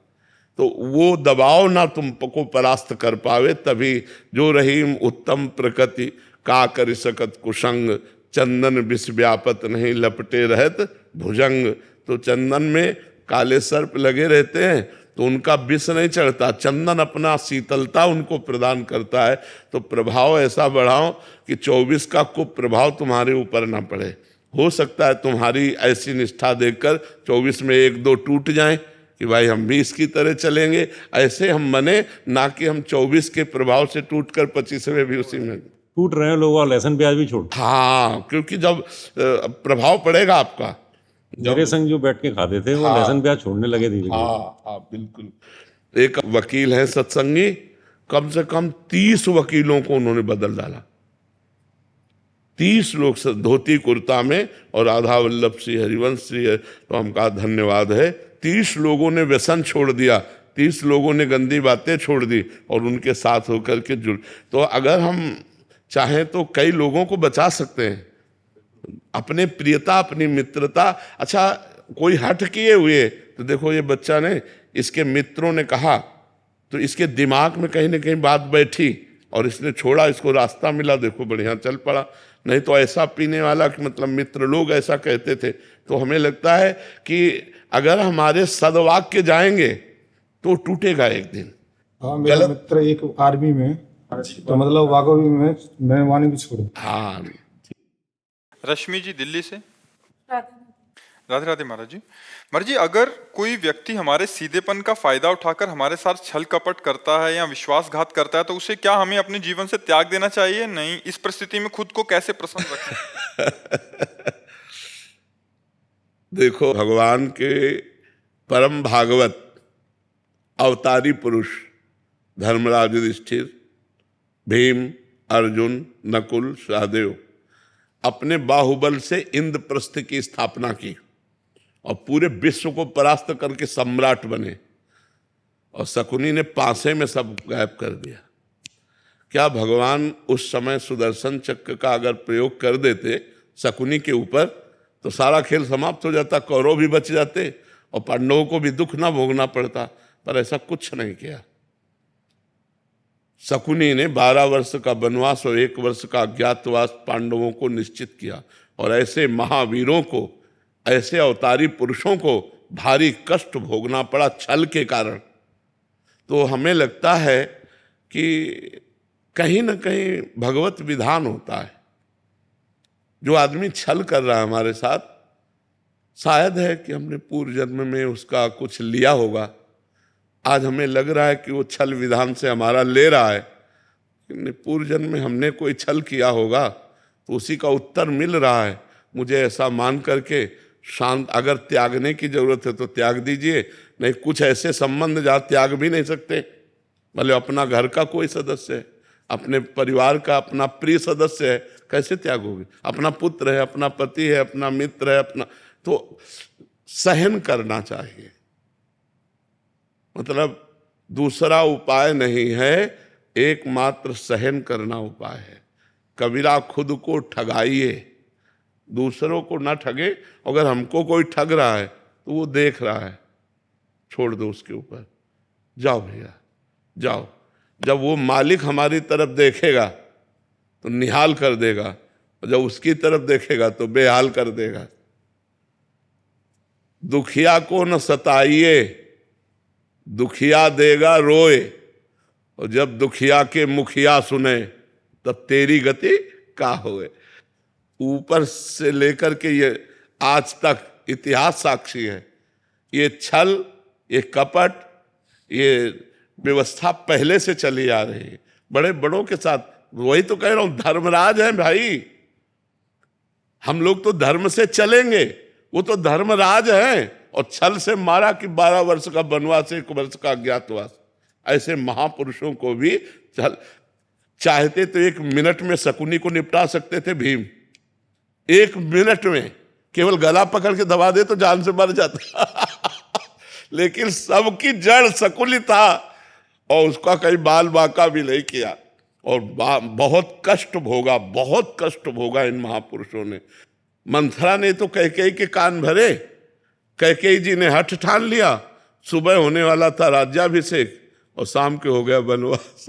तो वो दबाव ना तुमको परास्त कर पावे। तभी जो रहीम उत्तम प्रकृति का कर सकत कुसंग, चंदन विष व्यापत नहीं लपटे रहत भुजंग। तो चंदन में काले सर्प लगे रहते हैं तो उनका विष नहीं चढ़ता, चंदन अपना शीतलता उनको प्रदान करता है। तो प्रभाव ऐसा बढ़ाओ कि 24 का कुछ प्रभाव तुम्हारे ऊपर ना पड़े। हो सकता है तुम्हारी ऐसी निष्ठा देखकर 24 में 1-2 टूट जाएं कि भाई हम भी इसकी तरह चलेंगे। ऐसे हम बने, ना कि हम 24 के प्रभाव से टूटकर 25वें भी उसी में टूट रहे हैं लोग और लहसुन प्याज भी छोड़। हाँ, क्योंकि जब प्रभाव पड़ेगा आपका, मेरे संग जो बैठ के खाते थे वो लहसुन प्याज छोड़ने लगे धीरे धीरे। हाँ बिल्कुल। एक वकील है सत्संगी, कम से कम 30 वकीलों को उन्होंने बदल डाला। 30 लोग धोती कुर्ता में और राधा वल्लभ श्री हरिवंश श्री, तो हम कहा धन्यवाद है। 30 लोगों ने व्यसन छोड़ दिया, 30 लोगों ने गंदी बातें छोड़ दी और उनके साथ होकर के जुड़। तो अगर हम चाहे तो कई लोगों को बचा सकते हैं, अपने प्रियता, अपनी मित्रता। अच्छा, कोई हट किए हुए तो देखो ये बच्चा ने, इसके मित्रों ने कहा तो इसके दिमाग में कहीं ना कहीं बात बैठी और इसने छोड़ा, इसको रास्ता मिला, देखो बढ़िया चल पड़ा। नहीं तो ऐसा पीने वाला कि मतलब मित्र लोग ऐसा कहते थे। तो हमें लगता है कि अगर हमारे सद्वाक्य जाएंगे तो टूटेगा एक दिन। हाँ, मेरा मित्र एक आर्मी में, तो मतलब वाको भी मैं वाणी भी छोड़ू। हाँ, रश्मि जी दिल्ली से। राधे राधे महाराज जी। महाराज जी, अगर कोई व्यक्ति हमारे सीधेपन का फायदा उठाकर हमारे साथ छल कपट करता है या विश्वासघात करता है तो उसे क्या हमें अपने जीवन से त्याग देना चाहिए? नहीं, इस परिस्थिति में खुद को कैसे प्रसन्न रखें? देखो, भगवान के परम भागवत अवतारी पुरुष धर्मराज युधिष्ठिर, भीम, अर्जुन, नकुल, सहदेव अपने बाहुबल से इंद्रप्रस्थ की स्थापना की और पूरे विश्व को परास्त करके सम्राट बने, और शकुनी ने पासे में सब गायब कर दिया। क्या भगवान उस समय सुदर्शन चक्र का अगर प्रयोग कर देते शकुनी के ऊपर तो सारा खेल समाप्त हो जाता, कौरव भी बच जाते और पांडवों को भी दुख ना भोगना पड़ता, पर ऐसा कुछ नहीं किया। शकुनी ने 12 वर्ष का वनवास और 1 वर्ष का अज्ञातवास पांडवों को निश्चित किया, और ऐसे महावीरों को, ऐसे अवतारी पुरुषों को भारी कष्ट भोगना पड़ा छल के कारण। तो हमें लगता है कि कहीं ना कहीं भगवत विधान होता है। जो आदमी छल कर रहा है हमारे साथ, शायद है कि हमने पूर्व जन्म में उसका कुछ लिया होगा, आज हमें लग रहा है कि वो छल विधान से हमारा ले रहा है, लेकिन पूर्व जन्म में हमने कोई छल किया होगा तो उसी का उत्तर मिल रहा है। मुझे ऐसा मान करके शांत, अगर त्यागने की जरूरत है तो त्याग दीजिए, नहीं कुछ ऐसे संबंध जहाँ त्याग भी नहीं सकते, भले अपना घर का कोई सदस्य है, अपने परिवार का अपना प्रिय सदस्य है, कैसे त्यागोगे? अपना पुत्र है, अपना पति है, अपना मित्र है, अपना, तो सहन करना चाहिए। मतलब दूसरा उपाय नहीं है, एकमात्र सहन करना उपाय है। कबीरा खुद को ठगाइए, दूसरों को ना ठगे। अगर हमको कोई ठग रहा है तो वो देख रहा है, छोड़ दो उसके ऊपर, जाओ भैया जाओ। जब वो मालिक हमारी तरफ देखेगा तो निहाल कर देगा, और जब उसकी तरफ देखेगा तो बेहाल कर देगा। दुखिया को न सताइए, दुखिया देगा रोए, और जब दुखिया के मुखिया सुने तब तेरी गति का होए। ऊपर से लेकर के ये आज तक इतिहास साक्षी है। ये छल, ये कपट, ये व्यवस्था पहले से चली आ रही है बड़े बड़ों के साथ। वही तो कह रहा हूं, धर्मराज है भाई, हम लोग तो धर्म से चलेंगे, वो तो धर्मराज हैं, और छल से मारा कि 12 वर्ष का वनवास, 1 वर्ष का अज्ञातवास। ऐसे महापुरुषों को भी चाहते तो 1 मिनट में शकुनी को निपटा सकते थे भीम। 1 मिनट में केवल गला पकड़ के दबा दे तो जान से मर जाता लेकिन सबकी जड़ शकुनी था, और उसका कहीं बाल बांका भी नहीं किया, और बहुत कष्ट भोगा, बहुत कष्ट भोगा इन महापुरुषों ने। मंथरा ने तो कैकेयी के कान भरे, कैकेयी जी ने हठ ठान लिया, सुबह होने वाला था राज्याभिषेक और शाम के हो गया वनवास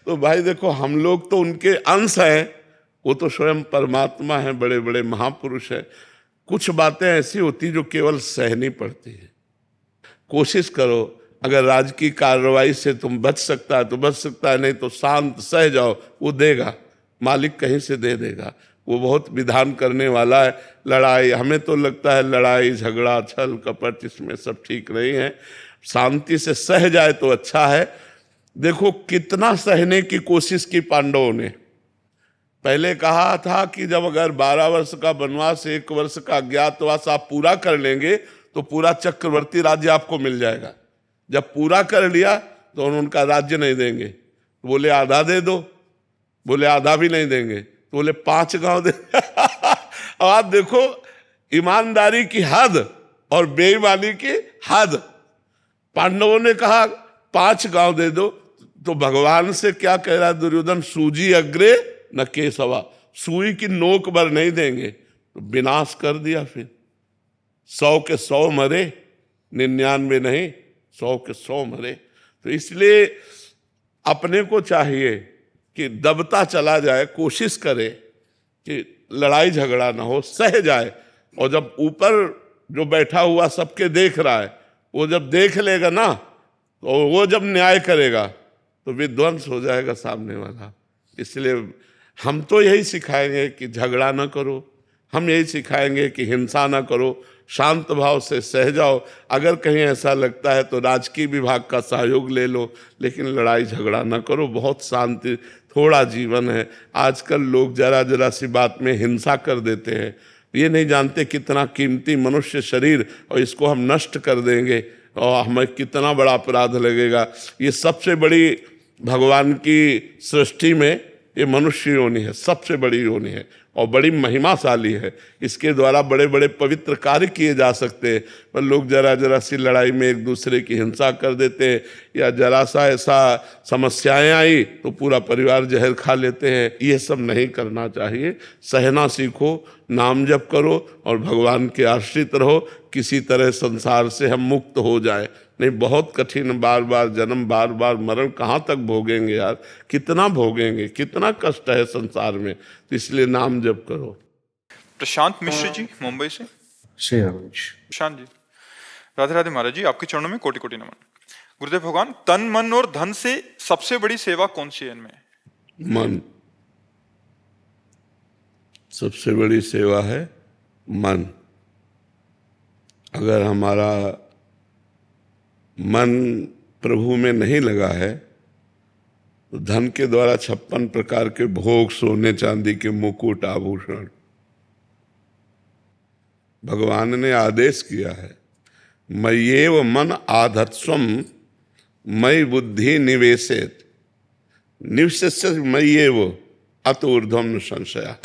तो भाई देखो, हम लोग तो उनके अंश हैं, वो तो स्वयं परमात्मा है, बड़े बड़े महापुरुष है। कुछ बातें ऐसी होती जो केवल सहनी पड़ती है। कोशिश करो, अगर राजकीय कार्रवाई से तुम बच सकता है तो बच सकता है, नहीं तो शांत सह जाओ, वो देगा, मालिक कहीं से दे देगा। वो बहुत विधान करने वाला है। लड़ाई, हमें तो लगता है लड़ाई झगड़ा छल कपट इसमें सब ठीक नहीं है, शांति से सह जाए तो अच्छा है। देखो कितना सहने की कोशिश की पांडवों ने। पहले कहा था कि जब अगर 12 वर्ष का वनवास 1 वर्ष का अज्ञातवास आप पूरा कर लेंगे तो पूरा चक्रवर्ती राज्य आपको मिल जाएगा। जब पूरा कर लिया तो उनका राज्य नहीं देंगे, तो बोले आधा दे दो, बोले आधा भी नहीं देंगे, तो बोले 5 गांव दे अब आप देखो ईमानदारी की हद और बेईमानी की हद। पांडवों ने कहा 5 गांव दे दो, तो भगवान से क्या कह रहा है दुर्योधन, सूजी अग्रे न केसवा, सुई की नोक भर नहीं देंगे तो विनाश कर दिया। फिर 100 के 100 मरे, 99 नहीं, 100 के 100 मरे। तो इसलिए अपने को चाहिए कि दबता चला जाए, कोशिश करे कि लड़ाई झगड़ा ना हो, सह जाए। और जब ऊपर जो बैठा हुआ सबके देख रहा है, वो जब देख लेगा ना, तो वो जब न्याय करेगा तो विध्वंस हो जाएगा सामने वाला। इसलिए हम तो यही सिखाएंगे कि झगड़ा ना करो, हम यही सिखाएंगे कि हिंसा ना करो, शांत भाव से सह जाओ। अगर कहीं ऐसा लगता है तो राजकीय विभाग का सहयोग ले लो, लेकिन लड़ाई झगड़ा ना करो। बहुत शांति थोड़ा जीवन है। आजकल लोग जरा जरा सी बात में हिंसा कर देते हैं, ये नहीं जानते कितना कीमती मनुष्य शरीर, और इसको हम नष्ट कर देंगे और हमें कितना बड़ा अपराध लगेगा। ये सबसे बड़ी भगवान की सृष्टि में ये मनुष्य योनि है, सबसे बड़ी योनि है और बड़ी महिमाशाली है। इसके द्वारा बड़े बड़े पवित्र कार्य किए जा सकते हैं, पर लोग जरा जरा सी लड़ाई में एक दूसरे की हिंसा कर देते हैं, या जरा सा ऐसा समस्याएं आई तो पूरा परिवार जहर खा लेते हैं। ये सब नहीं करना चाहिए। सहना सीखो, नाम जप करो और भगवान के आश्रित रहो। किसी तरह संसार से हम मुक्त हो जाए, नहीं बहुत कठिन, बार बार जन्म, बार बार मरण कहाँ तक भोगेंगे यार, कितना भोगेंगे, कितना कष्ट है संसार में। तो इसलिए नाम जप करो। प्रशांत मिश्र जी मुंबई से। श्री रमेश। प्रशांत जी, राधे राधे महाराज जी, आपके चरणों में कोटि कोटि नमन। गुरुदेव भगवान, तन मन और धन से सबसे बड़ी सेवा कौन सी है इनमें? मन सबसे बड़ी सेवा है, मन। अगर हमारा मन प्रभु में नहीं लगा है तो धन के द्वारा 56 प्रकार के भोग, सोने चांदी के मुकुट, आभूषण, भगवान ने आदेश किया है, मय्येव मन आधत्स्वम मयि बुद्धि निवेशेत निवस्य मय्येव अत ऊर्ध्वम न संशया।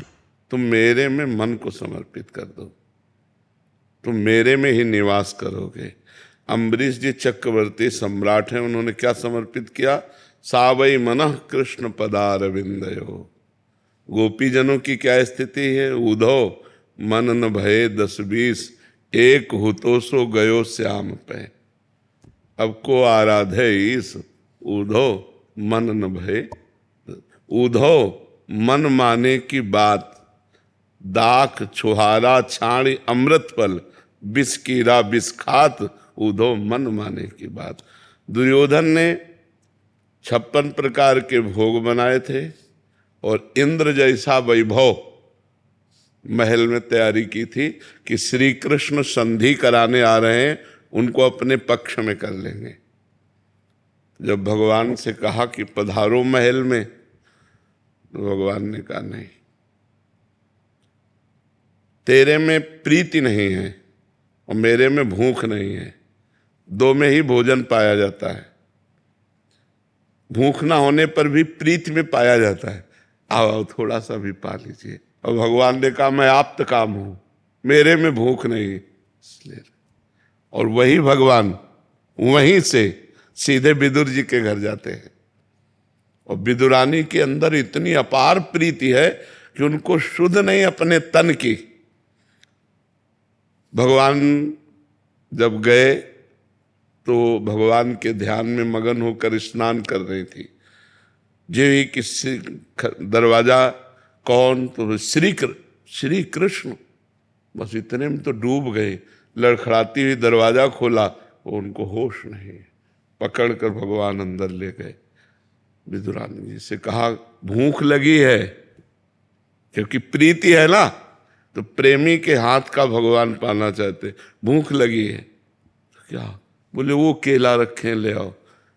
तुम मेरे में मन को समर्पित कर दो, तुम मेरे में ही निवास करोगे। अम्बरीश जी चक्रवर्ती सम्राट हैं, उन्होंने क्या समर्पित किया? सावई मनः कृष्ण पदारविंदयो। गोपीजनों की क्या स्थिति है? उधो मन न भये 10-20, एक हुतो सो गयो श्याम पे। अब को आराधे ईस, उधो मन न भये। उधो मन माने की बात, दाख छुहारा छाणी अमृत फल, विष कीरा विष खात, उधो मन माने की बात। दुर्योधन ने 56 प्रकार के भोग बनाए थे और इंद्र जैसा वैभव महल में तैयारी की थी कि श्री कृष्ण संधि कराने आ रहे हैं, उनको अपने पक्ष में कर लेंगे। जब भगवान से कहा कि पधारो महल में, तो भगवान ने कहा नहीं, तेरे में प्रीति नहीं है और मेरे में भूख नहीं है, दो में ही भोजन पाया जाता है। भूख ना होने पर भी प्रीति में पाया जाता है। आओ थोड़ा सा भी पा लीजिए। और भगवान ने कहा मैं आप्त काम हूं, मेरे में भूख नहीं, इसलिए। और वही भगवान वहीं से सीधे विदुर जी के घर जाते हैं और विदुरानी के अंदर इतनी अपार प्रीति है कि उनको शुद्ध नहीं अपने तन की। भगवान जब गए तो भगवान के ध्यान में मगन होकर स्नान कर रही थी। जो ही किसी दरवाजा कौन, तो श्री कृष्ण, बस इतने में तो डूब गए। लड़खड़ाती हुई दरवाजा खोला, वो उनको होश नहीं, पकड़ कर भगवान अंदर ले गए। विदुरानी जी से कहा भूख लगी है, क्योंकि प्रीति है ना, तो प्रेमी के हाथ का भगवान पाना चाहते। भूख लगी है तो क्या? बोले वो केला रखे ले आओ।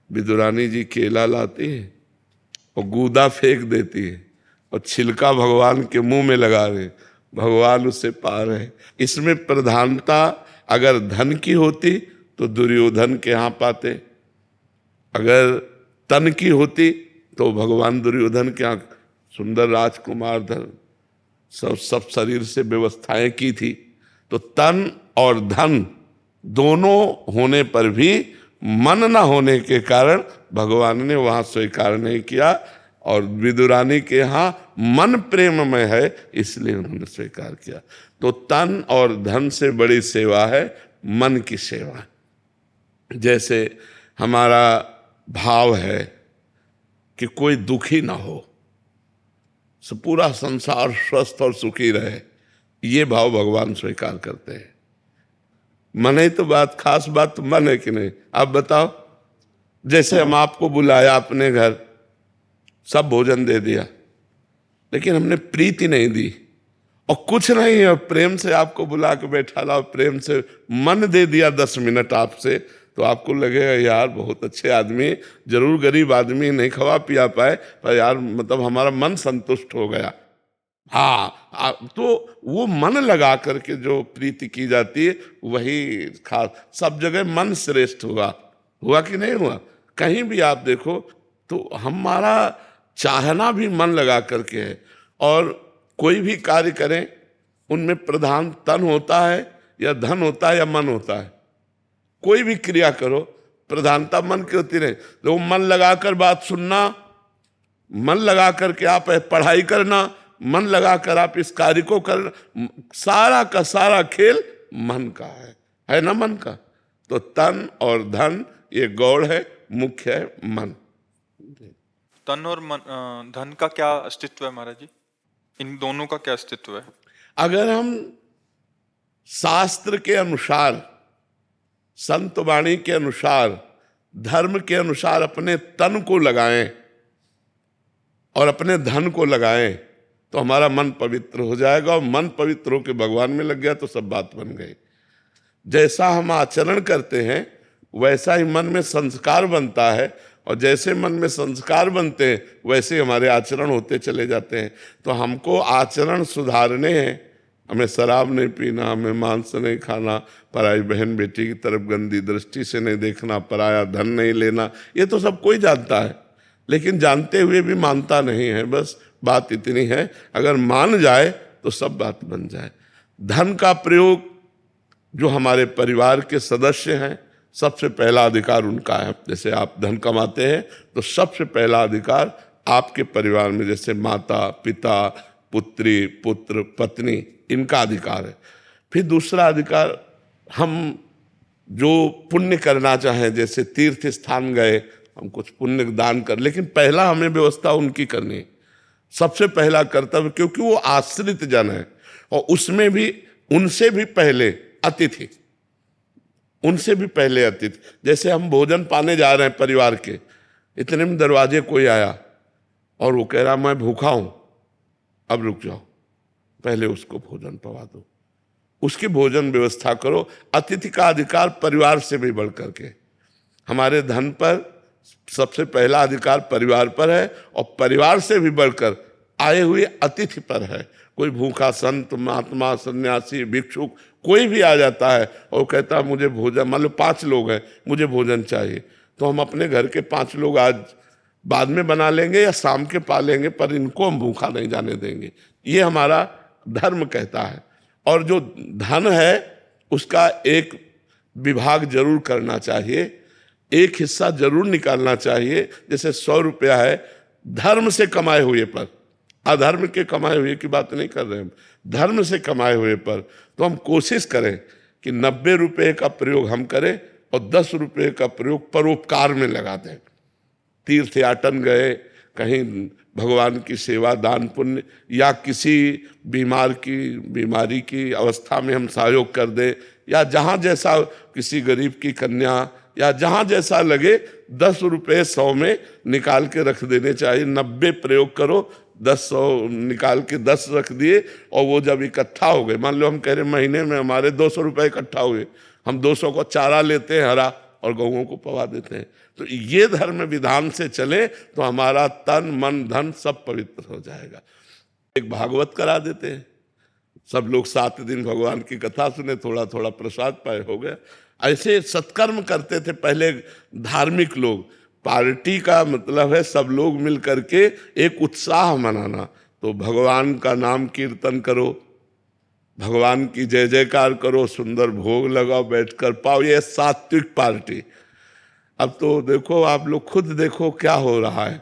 विदुरानी जी केला लाती है और गूदा फेंक देती है और छिलका भगवान के मुंह में लगा रहे। भगवान उससे पा रहे। इसमें प्रधानता अगर धन की होती तो दुर्योधन के यहाँ पाते, अगर तन की होती तो भगवान दुर्योधन के यहाँ सुंदर राजकुमार धन सब शरीर से व्यवस्थाएं की थी। तो तन और धन दोनों होने पर भी मन न होने के कारण भगवान ने वहां स्वीकार नहीं किया। और विदुरानी के यहाँ मन प्रेममय है, इसलिए उन्होंने स्वीकार किया। तो तन और धन से बड़ी सेवा है मन की सेवा। जैसे हमारा भाव है कि कोई दुखी ना हो, पूरा संसार स्वस्थ और सुखी रहे, ये भाव भगवान स्वीकार करते हैं। मन ही तो बात, खास बात तो मन है कि नहीं? आप बताओ। जैसे हम आपको बुलाया अपने घर, सब भोजन दे दिया, लेकिन हमने प्रीति नहीं दी और कुछ नहीं है, प्रेम से आपको बुला के बैठा ला, प्रेम से मन दे दिया 10 मिनट आपसे, तो आपको लगेगा यार बहुत अच्छे आदमी, जरूर गरीब आदमी, नहीं खवा पिया पाए, पर यार मतलब हमारा मन संतुष्ट हो गया। हाँ, तो वो मन लगा करके जो प्रीति की जाती है वही खास। सब जगह मन श्रेष्ठ हुआ कि नहीं हुआ? कहीं भी आप देखो तो हमारा चाहना भी मन लगा करके है। और कोई भी कार्य करें उनमें प्रधान तन होता है या धन होता है या मन होता है। कोई भी क्रिया करो प्रधानता मन की होती नहीं। तो मन लगाकर बात सुनना, मन लगा करके आप पढ़ाई करना, मन लगाकर आप इस कार्य को करना, सारा का सारा खेल मन का है ना मन का। तो तन और धन ये गौड़ है, मुख्य है मन। तन और धन का क्या अस्तित्व है महाराज जी? इन दोनों का क्या अस्तित्व है? अगर हम शास्त्र के अनुसार, संत वाणी के अनुसार, धर्म के अनुसार अपने तन को लगाएं और अपने धन को लगाएं तो हमारा मन पवित्र हो जाएगा, और मन पवित्र होकर भगवान में लग गया तो सब बात बन गई। जैसा हम आचरण करते हैं वैसा ही मन में संस्कार बनता है, और जैसे मन में संस्कार बनते हैं वैसे हमारे आचरण होते चले जाते हैं। तो हमको आचरण सुधारने हैं। हमें शराब नहीं पीना, हमें मांस नहीं खाना, पराई बहन बेटी की तरफ गंदी दृष्टि से नहीं देखना, पराया धन नहीं लेना, ये तो सब कोई जानता है, लेकिन जानते हुए भी मानता नहीं है। बस बात इतनी है, अगर मान जाए तो सब बात बन जाए। धन का प्रयोग जो हमारे परिवार के सदस्य हैं, सबसे पहला अधिकार उनका है। जैसे आप धन कमाते हैं तो सबसे पहला अधिकार आपके परिवार में, जैसे माता पिता, पुत्री पुत्र पत्नी, इनका अधिकार है। फिर दूसरा अधिकार, हम जो पुण्य करना चाहें, जैसे तीर्थ स्थान गए, हम कुछ पुण्य दान कर, लेकिन पहला हमें व्यवस्था उनकी करनी है, सबसे पहला कर्तव्य, क्योंकि वो आश्रित जन है। और उसमें भी उनसे भी पहले अतिथि, उनसे भी पहले अतिथि। जैसे हम भोजन पाने जा रहे हैं परिवार के, इतने में दरवाजे कोई आया और वो कह रहा मैं भूखा हूं, अब रुक जाओ, पहले उसको भोजन पवा दो, उसकी भोजन व्यवस्था करो। अतिथि का अधिकार परिवार से भी बढ़ करके, हमारे धन पर सबसे पहला अधिकार परिवार पर है, और परिवार से भी बढ़कर आए हुए अतिथि पर है। कोई भूखा संत, महात्मा, सन्यासी, भिक्षुक कोई भी आ जाता है और कहता है मुझे भोजन, मान लो 5 लोग हैं, मुझे भोजन चाहिए, तो हम अपने घर के 5 लोग आज बाद में बना लेंगे या शाम के पा लेंगे, पर इनको हम भूखा नहीं जाने देंगे। ये हमारा धर्म कहता है। और जो धन है उसका एक विभाग जरूर करना चाहिए, एक हिस्सा जरूर निकालना चाहिए। जैसे 100 रुपया है धर्म से कमाए हुए पर, अधर्म के कमाए हुए की बात नहीं कर रहे हम, धर्म से कमाए हुए पर, तो हम कोशिश करें कि 90 रुपये का प्रयोग हम करें और 10 रुपये का प्रयोग परोपकार में लगा दें। तीर्थ याटन गए, कहीं भगवान की सेवा, दान पुण्य, या किसी बीमारी की अवस्था में हम सहयोग कर दें, या जहाँ जैसा किसी गरीब की कन्या, या जहाँ जैसा लगे 10 रुपये 100 में निकाल के रख देने चाहिए। 90 प्रयोग करो, 100 निकाल के 10 रख दिए, और वो जब इकट्ठा हो गए, मान लो हम कह रहे महीने में हमारे 200 रुपये इकट्ठा हुए, हम 200 को चारा लेते हैं हरा और गऊओं को पवा देते हैं। तो ये धर्म विधान से चले तो हमारा तन मन धन सब पवित्र हो जाएगा। एक भागवत करा देते हैं, सब लोग 7 दिन भगवान की कथा सुने, थोड़ा थोड़ा प्रसाद पाए, हो गया। ऐसे सत्कर्म करते थे पहले धार्मिक लोग। पार्टी का मतलब है सब लोग मिल करके एक उत्साह मनाना। तो भगवान का नाम कीर्तन करो, भगवान की जय जयकार करो, सुंदर भोग लगाओ, बैठकर पाओ, ये सात्विक पार्टी। अब तो देखो, आप लोग खुद देखो क्या हो रहा है।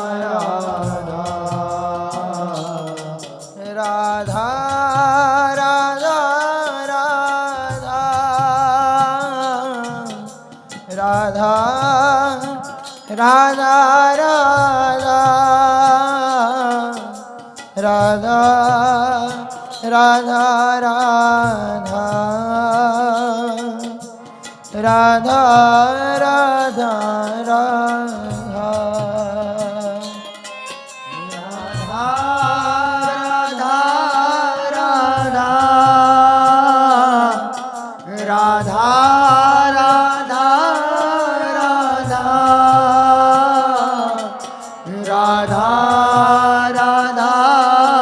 राधा राधा राधा राधा राधा राधा राधा राधा राधा राधा राधा राधा राधा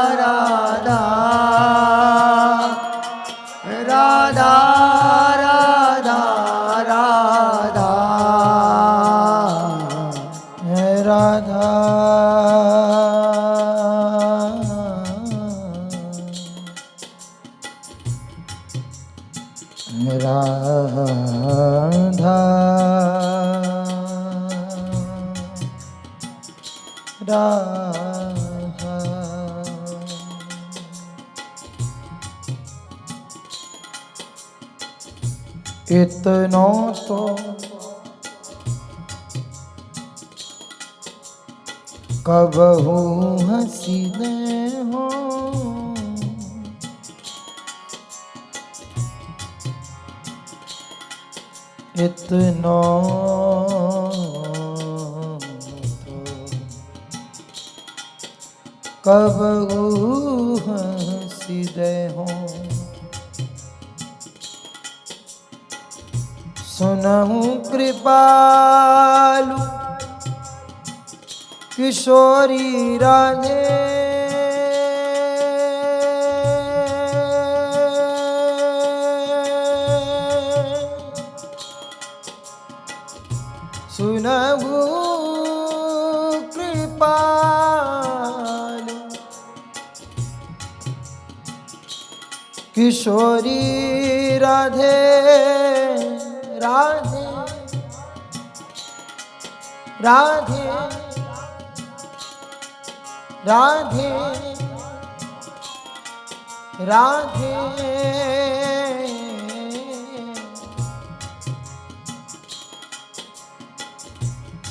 राधा राधा राधा राधा इतना तो कबहू हसीने हो इतना कबहू हसीने हो सुनहु कृपालु किशोरी राधे सुनहु कृपालु किशोरी राधे राधे राधे राधे राधे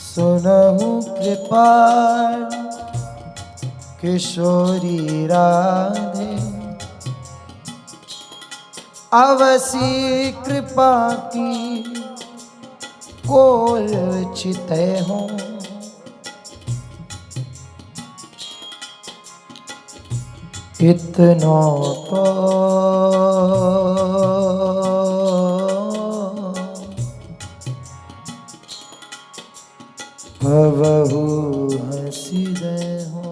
सुनहु कृपाल किशोरी राधे अवसी कृपा की कोल चिते हो इतना तो कबहू हंसी दे हो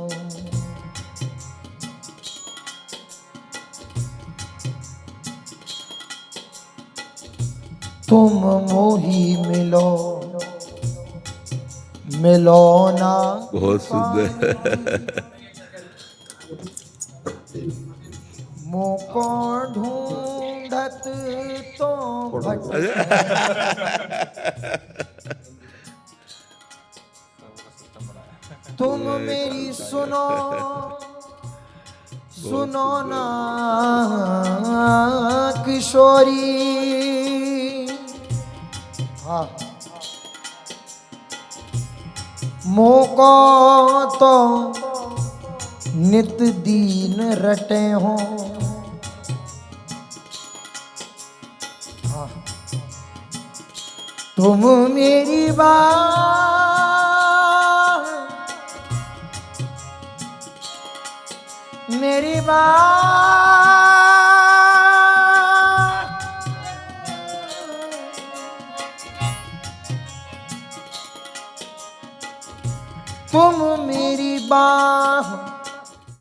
तुम मोही मिलो मिलो ना बहुत सुंदर। मुको ढूंढत तो तुम मेरी सुनो सुनो ना किशोरी हाँ मोको तो नित दीन रटे हो हाँ तुम मेरी बात मेरी बात तुम मेरी बात